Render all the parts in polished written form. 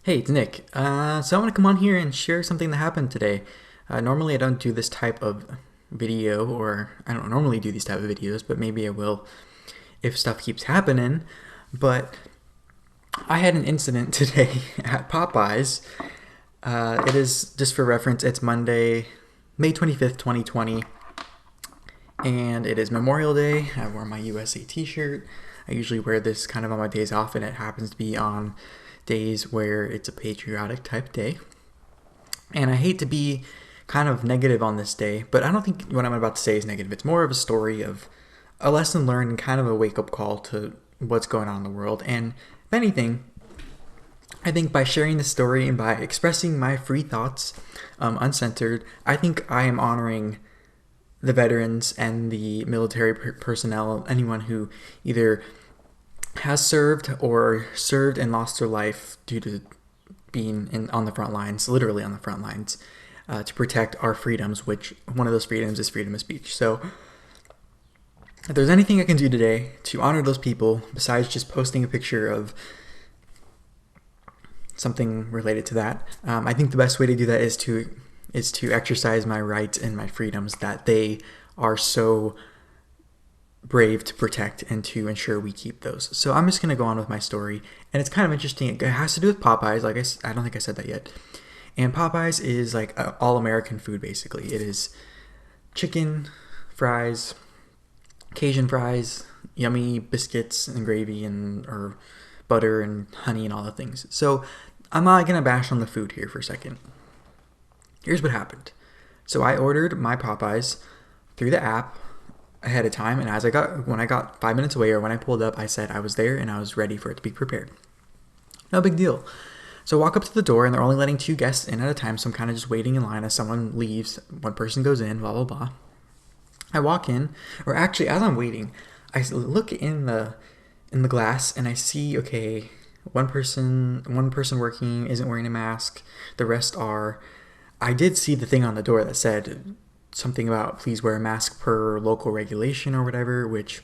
Hey, it's Nick. So I want to come on here and share something that happened today. Normally, I don't do this type of video, or I don't normally do these type of videos, but maybe I will if stuff keeps happening. But I had an incident today at Popeyes. It is, just for reference, it's Monday, May 25th, 2020, and it is Memorial Day. I wore my USA t-shirt. I usually wear this kind of on my days off, and it happens to be on days where it's a patriotic type day. And I hate to be kind of negative on this day, but I don't think what I'm about to say is negative. It's more of a story of a lesson learned and kind of a wake up call to what's going on in the world. And if anything, I think by sharing this story and by expressing my free thoughts, uncensored, I think I am honoring the veterans and the military personnel, anyone who either has served or served and lost their life due to being on the front lines, literally on the front lines, to protect our freedoms, which one of those freedoms is freedom of speech. So if there's anything I can do today to honor those people, besides just posting a picture of something related to that, I think the best way to do that is to exercise my rights and my freedoms that they are so brave to protect and to ensure we keep those. So I'm just going to go on with my story, and it's kind of interesting. It has to do with Popeyes. Like I don't think I said that yet. And Popeyes is like all American food, basically. It is chicken, fries, Cajun fries, yummy biscuits and gravy or butter and honey and all the things. So I'm not going to bash on the food here for a second. Here's what happened. So I ordered my Popeyes through the app ahead of time, and when I got 5 minutes away, or when I pulled up, I said I was there and I was ready for it to be prepared. No big deal. So I walk up to the door, and they're only letting 2 guests in at a time, so I'm kind of just waiting in line as someone leaves, one person goes in, blah blah blah. I walk in, or actually as I'm waiting, I look in the glass and I see, okay, one person working isn't wearing a mask, the rest are. I did see the thing on the door that said something about please wear a mask per local regulation or whatever, which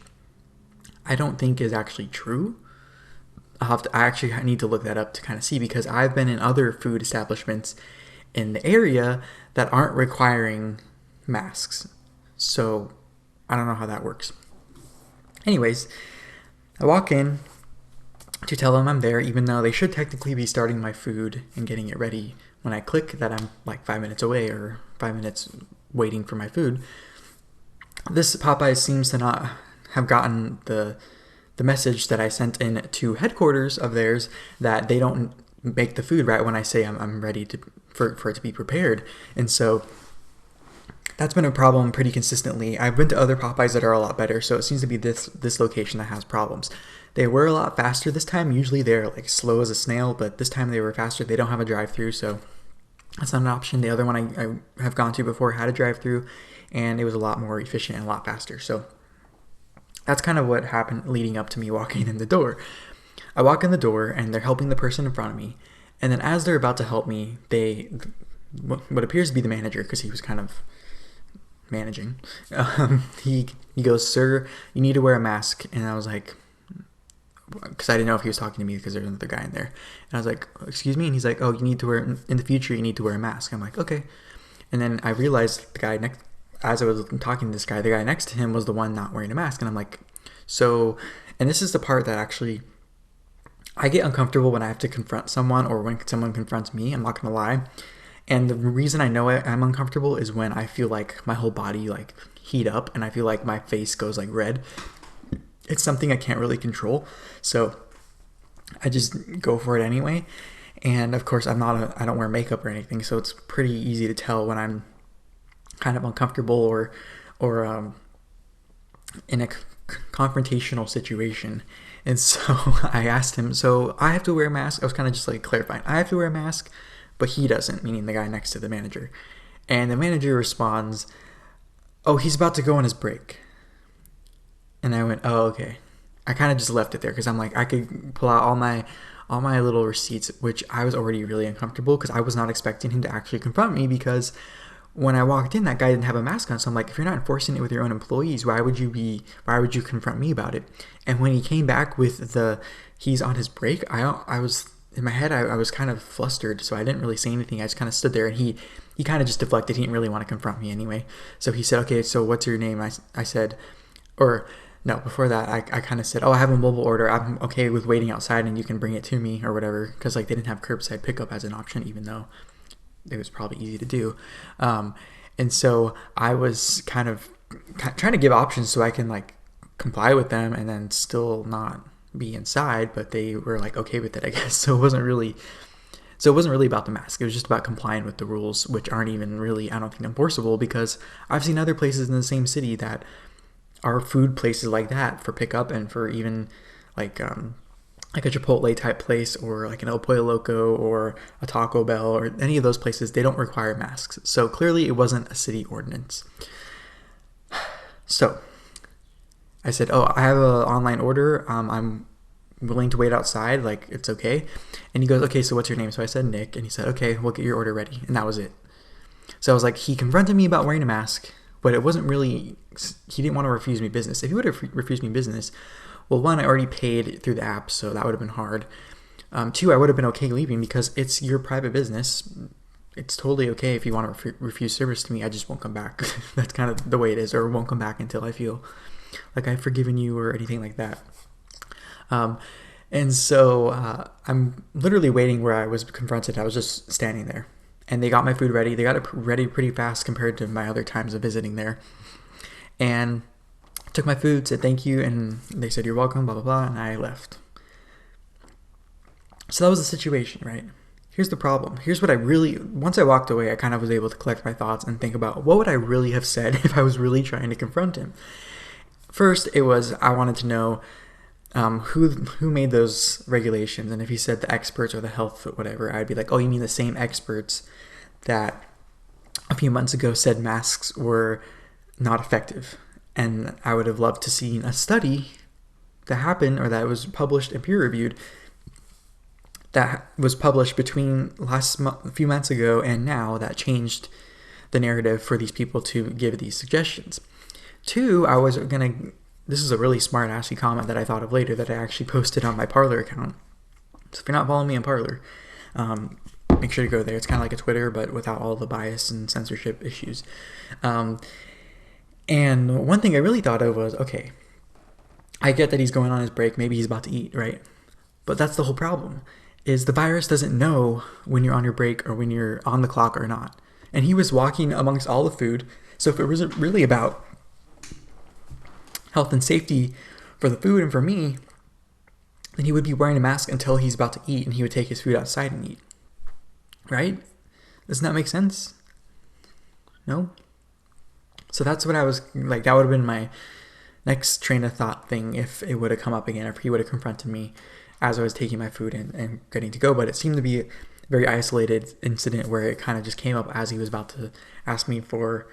I don't think is actually true. I actually need to look that up to kind of see, because I've been in other food establishments in the area that aren't requiring masks. So I don't know how that works. Anyways, I walk in to tell them I'm there, even though they should technically be starting my food and getting it ready when I click that I'm like 5 minutes away or 5 minutes waiting for my food. This Popeyes seems to not have gotten the message that I sent in to headquarters of theirs, that they don't make the food right when I say I'm ready for it to be prepared. And so that's been a problem pretty consistently. I've been to other Popeyes that are a lot better, so it seems to be this location that has problems. They were a lot faster this time. Usually they're like slow as a snail, but this time they were faster. They don't have a drive-through, so that's not an option. The other one I have gone to before had a drive-through, and it was a lot more efficient and a lot faster. So that's kind of what happened leading up to me walking in the door. I walk in the door, and they're helping the person in front of me. And then as they're about to help me, what appears to be the manager, because he was kind of managing, he goes, "Sir, you need to wear a mask." And I was like, because I didn't know if he was talking to me because there's another guy in there. And I was like, "Excuse me?" And he's like, "Oh, you need to wear, in the future, you need to wear a mask." I'm like, "Okay." And then I realized the guy next, as I was talking to this guy, the guy next to him was the one not wearing a mask. And I'm like, so, and this is the part that actually, I get uncomfortable when I have to confront someone, or when someone confronts me. I'm not going to lie. And the reason I know I'm uncomfortable is when I feel like my whole body like heat up, and I feel like my face goes like red. It's something I can't really control, so I just go for it anyway. And of course, I don't wear makeup or anything, so it's pretty easy to tell when I'm kind of uncomfortable or in a confrontational situation. And so I asked him, "So I have to wear a mask?" I was kind of just like clarifying, "I have to wear a mask, but he doesn't," meaning the guy next to the manager. And the manager responds, "Oh, he's about to go on his break." And I went, "Oh, okay." I kind of just left it there, because I'm like, I could pull out all my little receipts, which I was already really uncomfortable because I was not expecting him to actually confront me, because when I walked in, that guy didn't have a mask on. So I'm like, if you're not enforcing it with your own employees, why would you confront me about it? And when he came back with he's on his break, in my head, I was kind of flustered, so I didn't really say anything. I just kind of stood there, and he kind of just deflected. He didn't really want to confront me anyway. So he said, okay, so what's your name? I said, or no, before that, I kind of said, oh, I have a mobile order. I'm okay with waiting outside, and you can bring it to me or whatever, because like they didn't have curbside pickup as an option, even though it was probably easy to do. And so I was kind of trying to give options so I can like comply with them and then still not be inside, but they were like okay with it, I guess. So it wasn't really about the mask. It was just about complying with the rules, which aren't even really, I don't think, enforceable, because I've seen other places in the same city that are food places like that for pickup, and for even like a Chipotle type place, or like an El Pollo Loco or a Taco Bell or any of those places, they don't require masks. So clearly it wasn't a city ordinance. So I said, oh, I have an online order. I'm willing to wait outside. Like, it's okay. And he goes, okay, so what's your name? So I said Nick, and he said, okay, we'll get your order ready. And that was it. So I was like, he confronted me about wearing a mask, but it wasn't really, he didn't want to refuse me business. If he would have refused me business, well, one, I already paid through the app, so that would have been hard. Two, I would have been okay leaving because it's your private business. It's totally okay if you want to refuse service to me. I just won't come back. That's kind of the way it is, or won't come back until I feel like I've forgiven you or anything like that. And so I'm literally waiting where I was confronted. I was just standing there, and they got my food ready. They got it ready pretty fast compared to my other times of visiting there. And took my food, said thank you, and they said you're welcome, blah, blah, blah, and I left. So that was the situation, right? Here's the problem. Here's what once I walked away, I kind of was able to collect my thoughts and think about what would I really have said if I was really trying to confront him. First, it was, I wanted to know who made those regulations, and if he said the experts or the health whatever, I'd be like, oh, you mean the same experts that a few months ago said masks were not effective. And I would have loved to see a study that happened, or that was published and peer-reviewed, that was published between a few months ago and now, that changed the narrative for these people to give these suggestions. Two, this is a really smart-assy comment that I thought of later that I actually posted on my Parler account. So if you're not following me on Parler, make sure to go there. It's kind of like a Twitter, but without all the bias and censorship issues. And one thing I really thought of was, okay, I get that he's going on his break. Maybe he's about to eat, right? But that's the whole problem, is the virus doesn't know when you're on your break or when you're on the clock or not. And he was walking amongst all the food. So if it wasn't really about health and safety for the food and for me, then he would be wearing a mask until he's about to eat, and he would take his food outside and eat. Right? Doesn't that make sense? No? So that's what I was like, that would have been my next train of thought thing if it would have come up again, if he would have confronted me as I was taking my food and getting to go. But it seemed to be a very isolated incident where it kind of just came up as he was about to ask me for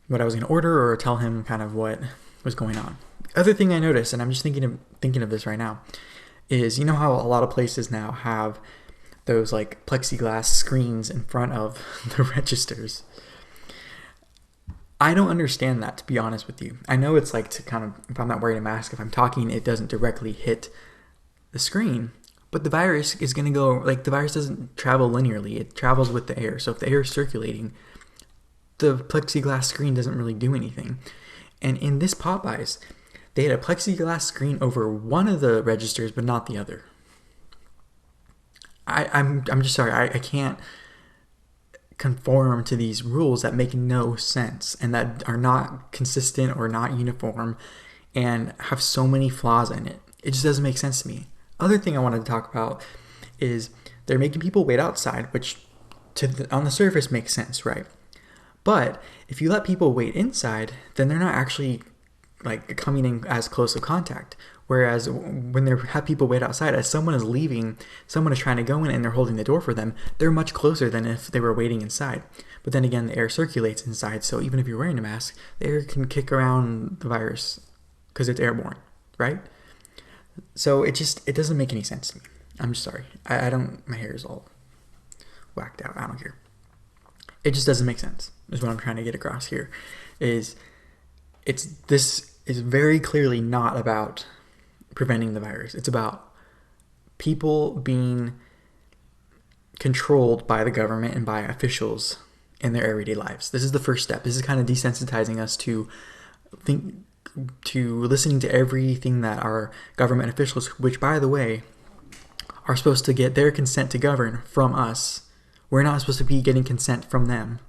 what I was going to order, or tell him kind of what was going on. Other thing I noticed, and I'm just thinking of this right now, is, you know how a lot of places now have those like plexiglass screens in front of the registers? I don't understand that, to be honest with you. I know it's like to kind of, if I'm not wearing a mask, if I'm talking, it doesn't directly hit the screen. But the virus is going to go, like, the virus doesn't travel linearly. It travels with the air. So if the air is circulating, the plexiglass screen doesn't really do anything. And in this Popeyes, they had a plexiglass screen over one of the registers, but not the other. I'm just sorry. I can't conform to these rules that make no sense and that are not consistent or not uniform and have so many flaws in it. It just doesn't make sense to me. Other thing I wanted to talk about is they're making people wait outside, which on the surface makes sense, right? But if you let people wait inside, then they're not actually like coming in as close of contact. Whereas when they have people wait outside, as someone is leaving, someone is trying to go in and they're holding the door for them, they're much closer than if they were waiting inside. But then again, the air circulates inside, so even if you're wearing a mask, the air can kick around the virus because it's airborne, right? So it doesn't make any sense to me. I'm just sorry. I don't, my hair is all whacked out. I don't care. It just doesn't make sense, is what I'm trying to get across here. This is very clearly not about preventing the virus. It's about people being controlled by the government and by officials in their everyday lives. This is the first step. This is kind of desensitizing us to listening to everything that our government officials, which by the way, are supposed to get their consent to govern from us. We're not supposed to be getting consent from them.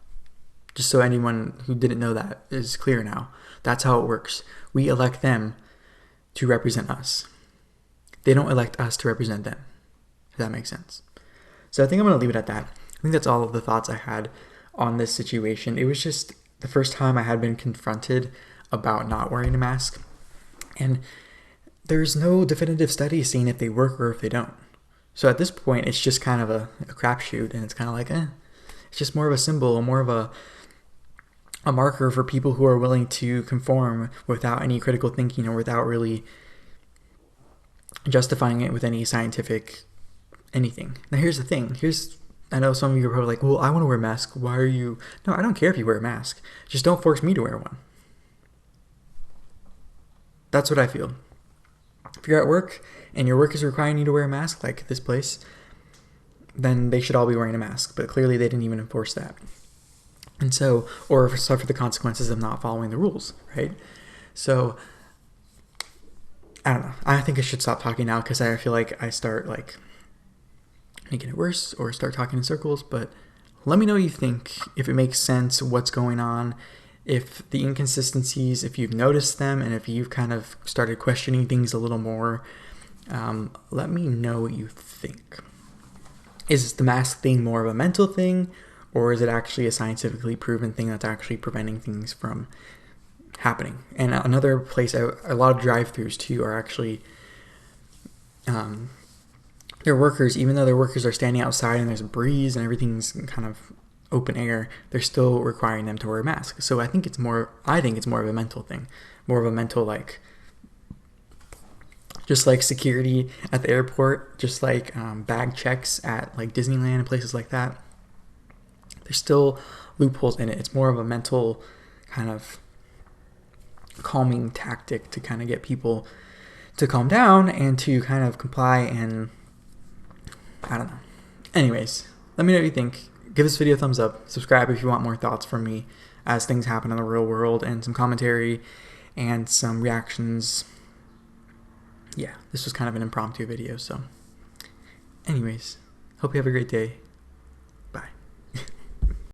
Just so anyone who didn't know that is clear now. That's how it works. We elect them to represent us. They don't elect us to represent them, if that makes sense. So I think I'm going to leave it at that. I think that's all of the thoughts I had on this situation. It was just the first time I had been confronted about not wearing a mask. And there's no definitive study saying if they work or if they don't. So at this point, it's just kind of a crapshoot, and it's kind of like, it's just more of a symbol, more of a marker for people who are willing to conform without any critical thinking or without really justifying it with any scientific anything. Now here's the thing. I know some of you are probably like, well, I want to wear a mask. Why are you? No, I don't care if you wear a mask. Just don't force me to wear one. That's what I feel. If you're at work and your work is requiring you to wear a mask, like this place, then they should all be wearing a mask. But clearly they didn't even enforce that. And so, or suffer the consequences of not following the rules, right? So, I don't know. I think I should stop talking now because I feel like I start like making it worse or start talking in circles. But let me know what you think, if it makes sense, what's going on, if the inconsistencies, if you've noticed them, and if you've kind of started questioning things a little more. Let me know what you think. Is the mask thing more of a mental thing, or is it actually a scientifically proven thing that's actually preventing things from happening? And another place, a lot of drive-thrus too are actually, their workers, even though their workers are standing outside and there's a breeze and everything's kind of open air, they're still requiring them to wear a mask. So I think it's more of a mental thing, more of a mental, like, just like security at the airport, just like bag checks at like Disneyland and places like that. There's still loopholes in it. It's more of a mental kind of calming tactic to kind of get people to calm down and to kind of comply, and I don't know. Anyways, let me know what you think. Give this video a thumbs up. Subscribe if you want more thoughts from me as things happen in the real world, and some commentary and some reactions. Yeah, this was kind of an impromptu video, so anyways, hope you have a great day.